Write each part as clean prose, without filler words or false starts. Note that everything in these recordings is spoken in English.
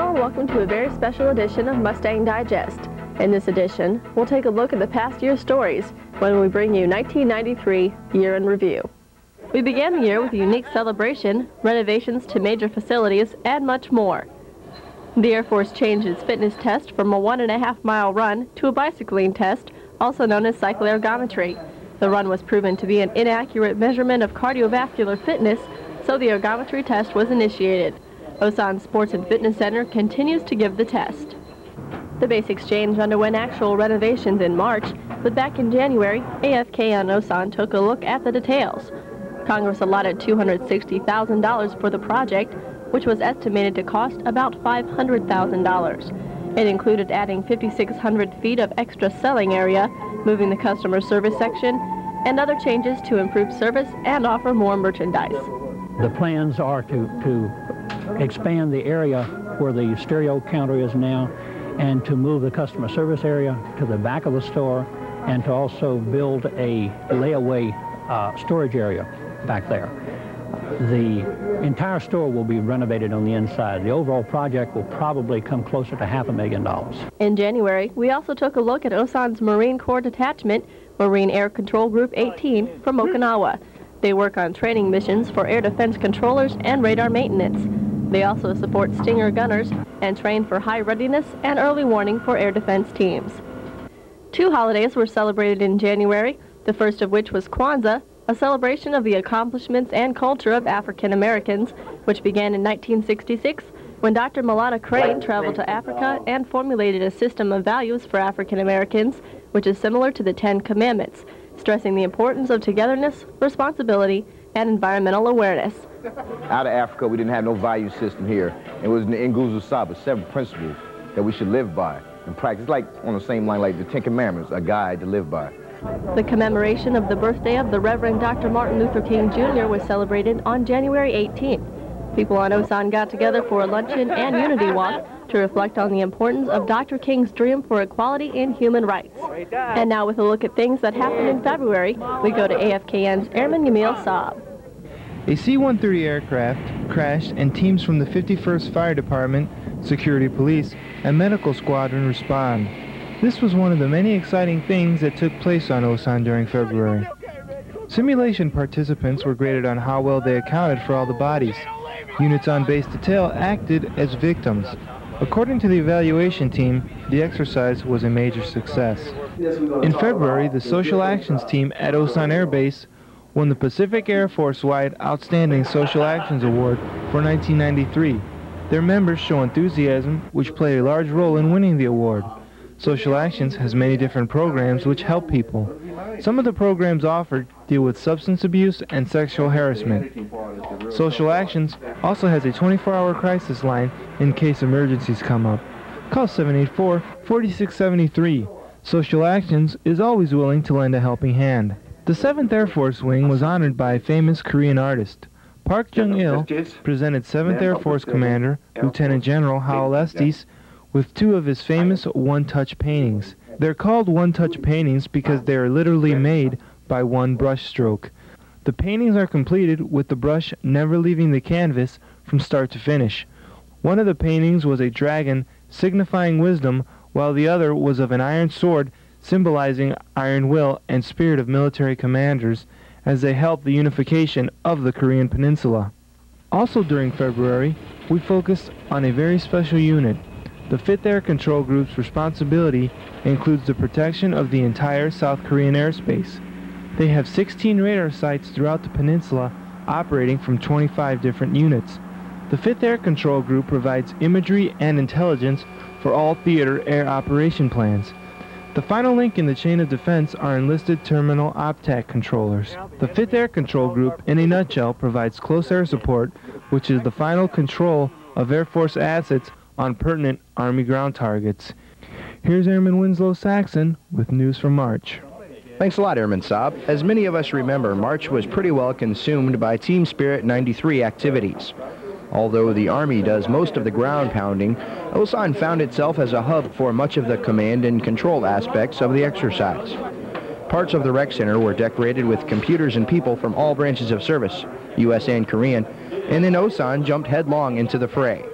Hello and welcome to a very special edition of Mustang Digest. In this edition, we'll take a look at the past year's stories when we bring you 1993 Year in Review. We began the year with a unique celebration, renovations to major facilities, and much more. The Air Force changed its fitness test from a 1.5-mile run to a bicycling test, also known as cycloergometry. The run was proven to be an inaccurate measurement of cardiovascular fitness, so the ergometry test was initiated. Osan Sports and Fitness Center continues to give the test. The base exchange underwent actual renovations in March, but back in January, AFKN Osan took a look at the details. Congress allotted $260,000 for the project, which was estimated to cost about $500,000. It included adding 5,600 feet of extra selling area, moving the customer service section, and other changes to improve service and offer more merchandise. The plans are to expand the area where the stereo counter is now, and to move the customer service area to the back of the store, and to also build a layaway storage area back there. The entire store will be renovated on the inside. The overall project will probably come closer to $500,000. In January, we also took a look at Osan's Marine Corps Detachment, Marine Air Control Group 18 from Okinawa. They work on training missions for air defense controllers and radar maintenance. They also support Stinger gunners and train for high readiness and early warning for air defense teams. Two holidays were celebrated in January, the first of which was Kwanzaa, a celebration of the accomplishments and culture of African Americans, which began in 1966 when Dr. Malata Crane traveled to Africa and formulated a system of values for African Americans, which is similar to the Ten Commandments, stressing the importance of togetherness, responsibility, and environmental awareness. Out of Africa, we didn't have no value system here. It was in the Nguzo Saba, 7 principles that we should live by and practice, like on the same line like the Ten Commandments, a guide to live by. The commemoration of the birthday of the Reverend Dr. Martin Luther King Jr. was celebrated on January 18th. People on Osan got together for a luncheon and unity walk to reflect on the importance of Dr. King's dream for equality and human rights. And now with a look at things that happened in February, we go to AFKN's Airman Yamil Saab. A C-130 aircraft crashed and teams from the 51st Fire Department, Security Police, and Medical Squadron respond. This was one of the many exciting things that took place on Osan during February. Simulation participants were graded on how well they accounted for all the bodies. Units on base detail acted as victims. According to the evaluation team, the exercise was a major success. In February, the Social Actions team at Osan Air Base won the Pacific Air Force-wide Outstanding Social Actions Award for 1993. Their members show enthusiasm, which played a large role in winning the award. Social Actions has many different programs which help people. Some of the programs offered deal with substance abuse and sexual harassment. Social Actions also has a 24-hour crisis line in case emergencies come up. Call 784-4673. Social Actions is always willing to lend a helping hand. The 7th Air Force Wing was honored by a famous Korean artist. Park Jung-il presented 7th Air Force Commander, Lieutenant General Howell Estes, with 2 of his famous one-touch paintings. They're called one-touch paintings because they are literally made by one brush stroke. The paintings are completed with the brush never leaving the canvas from start to finish. One of the paintings was a dragon signifying wisdom, while the other was of an iron sword symbolizing iron will and spirit of military commanders as they helped the unification of the Korean peninsula. Also during February, we focused on a very special unit. The 5th Air Control Group's responsibility includes the protection of the entire South Korean airspace. They have 16 radar sites throughout the peninsula operating from 25 different units. The 5th Air Control Group provides imagery and intelligence for all theater air operation plans. The final link in the chain of defense are enlisted terminal OPTAC controllers. The 5th Air Control Group, in a nutshell, provides close air support, which is the final control of Air Force assets on pertinent Army ground targets. Here's Airman Winslow Saxon with news from March. Thanks a lot, Airman Saab. As many of us remember, March was pretty well consumed by Team Spirit 93 activities. Although the Army does most of the ground pounding, Osan found itself as a hub for much of the command and control aspects of the exercise. Parts of the rec center were decorated with computers and people from all branches of service, U.S. and Korean, and then Osan jumped headlong into the fray.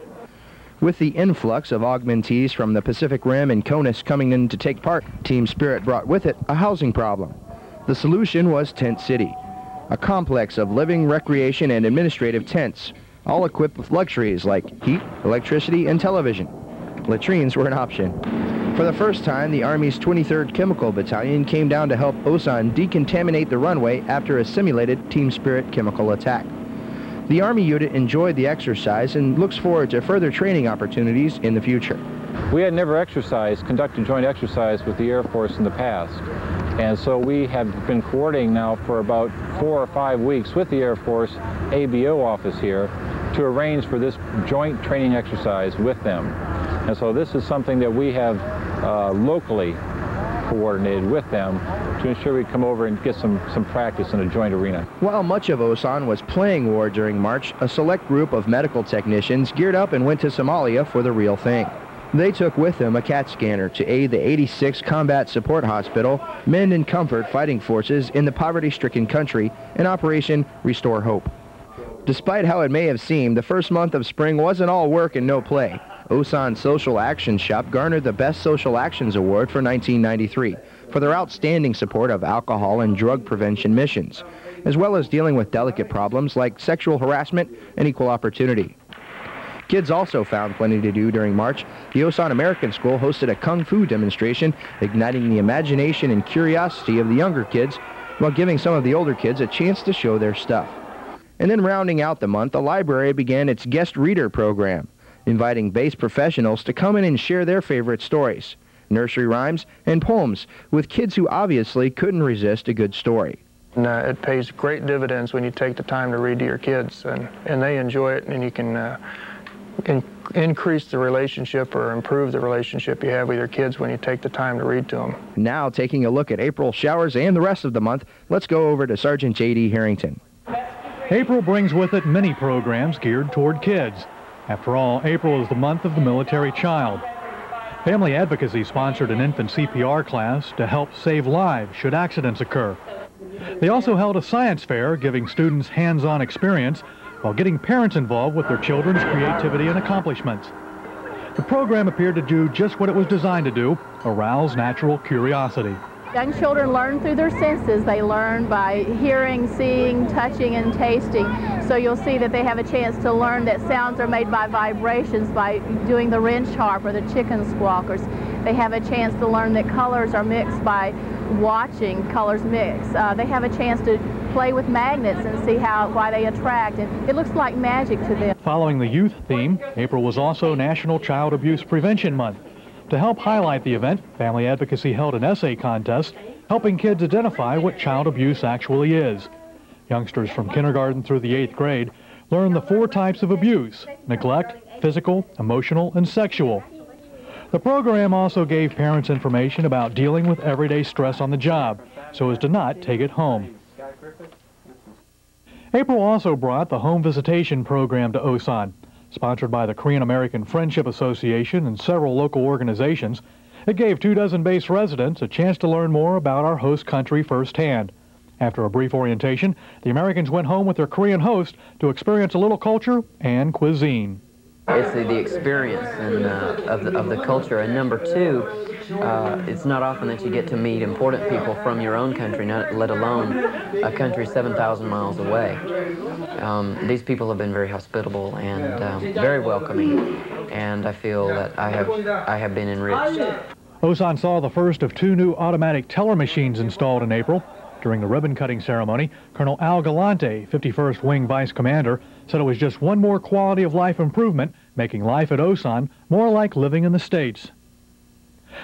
With the influx of augmentees from the Pacific Rim and CONUS coming in to take part, Team Spirit brought with it a housing problem. The solution was Tent City, a complex of living, recreation, and administrative tents, all equipped with luxuries like heat, electricity, and television. Latrines were an option. For the first time, the Army's 23rd Chemical Battalion came down to help Osan decontaminate the runway after a simulated Team Spirit chemical attack. The Army unit enjoyed the exercise and looks forward to further training opportunities in the future. We had never conducted joint exercise with the Air Force in the past. And so we have been coordinating now for about 4 or 5 weeks with the Air Force ABO office here to arrange for this joint training exercise with them. And so this is something that we have locally coordinated with them to ensure we come over and get some practice in a joint arena. While much of Osan was playing war during March, a select group of medical technicians geared up and went to Somalia for the real thing. They took with them a CAT scanner to aid the 86th Combat Support Hospital, Men in Comfort fighting forces in the poverty-stricken country in Operation Restore Hope. Despite how it may have seemed, the first month of spring wasn't all work and no play. Osan Social Action Shop garnered the Best Social Actions Award for 1993 for their outstanding support of alcohol and drug prevention missions, as well as dealing with delicate problems like sexual harassment and equal opportunity. Kids also found plenty to do during March. The Osan American School hosted a Kung Fu demonstration, igniting the imagination and curiosity of the younger kids while giving some of the older kids a chance to show their stuff. And then rounding out the month, the library began its guest reader program, inviting base professionals to come in and share their favorite stories, nursery rhymes, and poems with kids who obviously couldn't resist a good story. And, it pays great dividends when you take the time to read to your kids, and they enjoy it, and you can increase the relationship or improve the relationship you have with your kids when you take the time to read to them. Now, taking a look at April showers and the rest of the month, let's go over to Sergeant J.D. Harrington. April brings with it many programs geared toward kids. After all, April is the month of the military child. Family Advocacy sponsored an infant CPR class to help save lives should accidents occur. They also held a science fair, giving students hands-on experience while getting parents involved with their children's creativity and accomplishments. The program appeared to do just what it was designed to do, arouse natural curiosity. Young children learn through their senses. They learn by hearing, seeing, touching, and tasting. So you'll see that they have a chance to learn that sounds are made by vibrations, by doing the wrench harp or the chicken squawkers. They have a chance to learn that colors are mixed by watching colors mix. They have a chance to play with magnets and see why they attract, and it looks like magic to them. Following the youth theme, April was also National Child Abuse Prevention Month. To help highlight the event, Family Advocacy held an essay contest, helping kids identify what child abuse actually is. Youngsters from kindergarten through the 8th grade learn the 4 types of abuse: neglect, physical, emotional, and sexual. The program also gave parents information about dealing with everyday stress on the job, so as to not take it home. April also brought the Home Visitation Program to Osan. Sponsored by the Korean American Friendship Association and several local organizations, it gave 24 base residents a chance to learn more about our host country firsthand. After a brief orientation, the Americans went home with their Korean host to experience a little culture and cuisine. It's the experience and, of the culture, and number 2, it's not often that you get to meet important people from your own country, let alone a country 7,000 miles away. These people have been very hospitable and very welcoming, and I feel that I have been enriched. Osan saw the first of 2 new automatic teller machines installed in April. During the ribbon-cutting ceremony, Colonel Al Galante, 51st Wing Vice Commander, said it was just one more quality of life improvement, making life at Osan more like living in the States.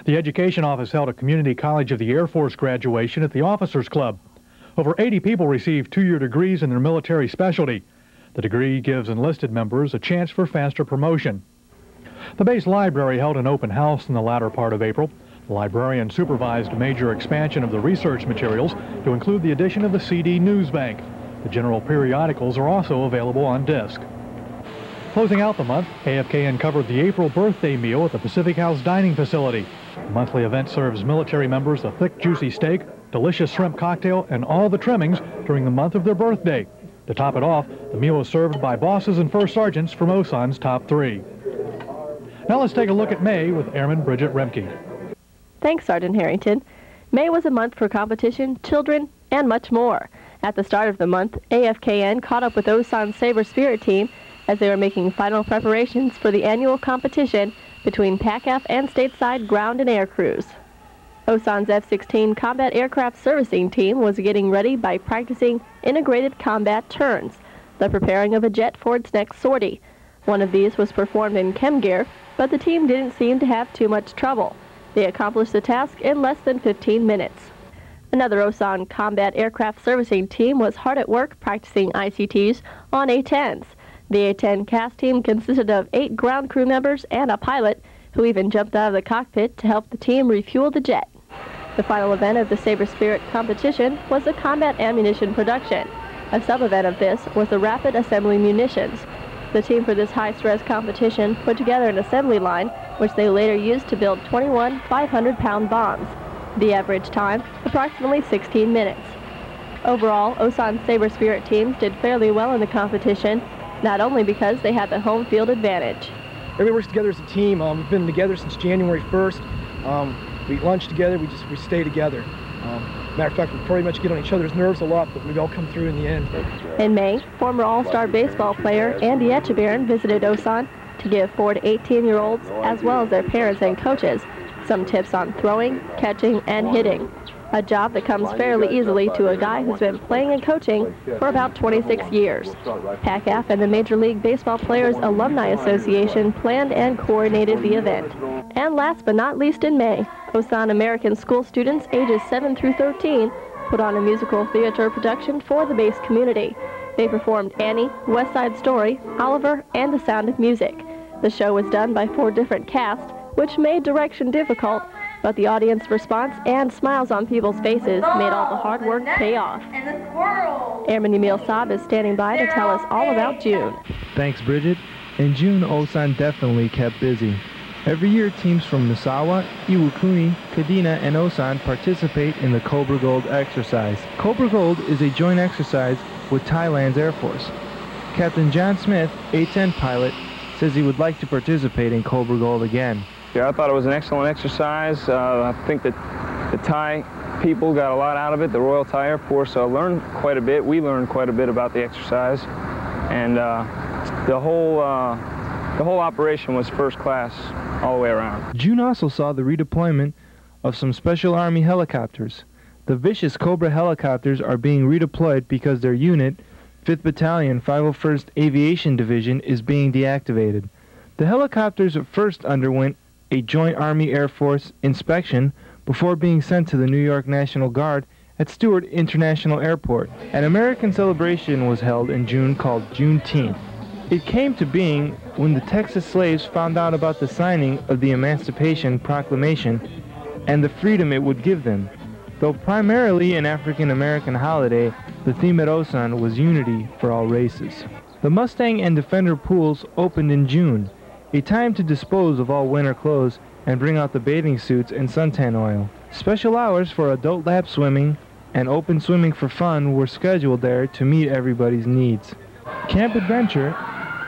The Education Office held a Community College of the Air Force graduation at the Officers Club. Over 80 people received 2-year degrees in their military specialty. The degree gives enlisted members a chance for faster promotion. The base library held an open house in the latter part of April. The librarian supervised a major expansion of the research materials to include the addition of the CD News Bank. The general periodicals are also available on disc. Closing out the month, AFKN covered the April birthday meal at the Pacific House Dining Facility. The monthly event serves military members a thick, juicy steak, delicious shrimp cocktail, and all the trimmings during the month of their birthday. To top it off, the meal was served by bosses and first sergeants from Osan's top 3. Now let's take a look at May with Airman Bridget Remke. Thanks, Sergeant Harrington. May was a month for competition, children, and much more. At the start of the month, AFKN caught up with Osan's Sabre Spirit team as they were making final preparations for the annual competition between PACAF and stateside ground and air crews. Osan's F-16 Combat Aircraft Servicing Team was getting ready by practicing integrated combat turns, the preparing of a jet for its next sortie. One of these was performed in chem gear, but the team didn't seem to have too much trouble. They accomplished the task in less than 15 minutes. Another Osan Combat Aircraft Servicing Team was hard at work practicing ICTs on A-10s. The A-10 CAS team consisted of 8 ground crew members and a pilot, who even jumped out of the cockpit to help the team refuel the jet. The final event of the Sabre Spirit competition was the combat ammunition production. A sub-event of this was the rapid assembly munitions. The team for this high-stress competition put together an assembly line, which they later used to build 21 500-pound bombs. The average time, approximately 16 minutes. Overall, Osan's Sabre Spirit teams did fairly well in the competition, not only because they had the home field advantage. Everybody works together as a team. We've been together since January 1st. We lunch together, we stay together. Matter of fact, we pretty much get on each other's nerves a lot, but we've all come through in the end. In May, former All-Star baseball player Andy Etchebarren visited Osan to give 4 to 18-year-olds, as well as their parents and coaches, some tips on throwing, catching, and hitting. A job that comes fairly easily to a guy who's been playing and coaching for about 26 years. PACAF and the Major League Baseball Players Alumni Association planned and coordinated the event. And last but not least in May, Osan American school students ages 7 through 13 put on a musical theater production for the base community. They performed Annie, West Side Story, Oliver, and The Sound of Music. The show was done by 4 different casts, which made direction difficult, but the audience response and smiles on people's faces made all the hard work pay off. Airman Emil Saab is standing by to tell us all about June. Thanks, Bridget. In June, Osan definitely kept busy. Every year, teams from Misawa, Iwakuni, Kadena, and Osan participate in the Cobra Gold exercise. Cobra Gold is a joint exercise with Thailand's Air Force. Captain John Smith, A-10 pilot, says he would like to participate in Cobra Gold again. Yeah, I thought it was an excellent exercise. I think that the Thai people got a lot out of it, the Royal Thai Air Force learned quite a bit. We learned quite a bit about the exercise, and the whole operation was first class all the way around. June also saw the redeployment of some Special Army helicopters. The vicious Cobra helicopters are being redeployed because their unit, 5th Battalion, 501st Aviation Division, is being deactivated. The helicopters first underwent a Joint Army-Air Force inspection before being sent to the New York National Guard at Stewart International Airport. An American celebration was held in June called Juneteenth. It came to being when the Texas slaves found out about the signing of the Emancipation Proclamation and the freedom it would give them. Though primarily an African-American holiday, the theme at Osan was unity for all races. The Mustang and Defender pools opened in June, a time to dispose of all winter clothes and bring out the bathing suits and suntan oil. Special hours for adult lap swimming and open swimming for fun were scheduled there to meet everybody's needs. Camp Adventure,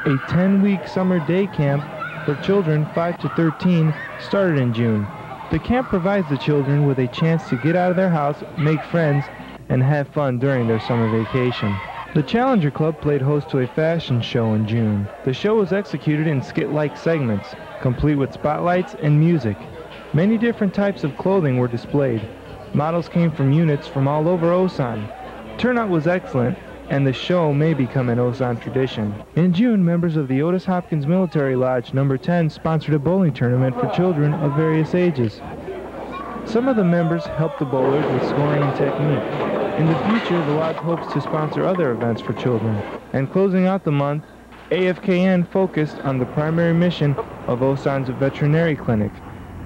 a 10-week summer day camp for children 5 to 13, started in June. The camp provides the children with a chance to get out of their house, make friends, and have fun during their summer vacation. The Challenger Club played host to a fashion show in June. The show was executed in skit-like segments, complete with spotlights and music. Many different types of clothing were displayed. Models came from units from all over Osan. Turnout was excellent, and the show may become an Osan tradition. In June, members of the Otis Hopkins Military Lodge No. 10 sponsored a bowling tournament for children of various ages. Some of the members helped the bowlers with scoring and technique. In the future, the Lodge hopes to sponsor other events for children. And closing out the month, AFKN focused on the primary mission of Osan's veterinary clinic.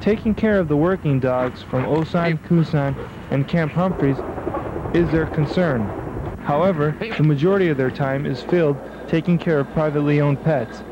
Taking care of the working dogs from Osan, Kusan, and Camp Humphreys is their concern. However, the majority of their time is filled taking care of privately owned pets,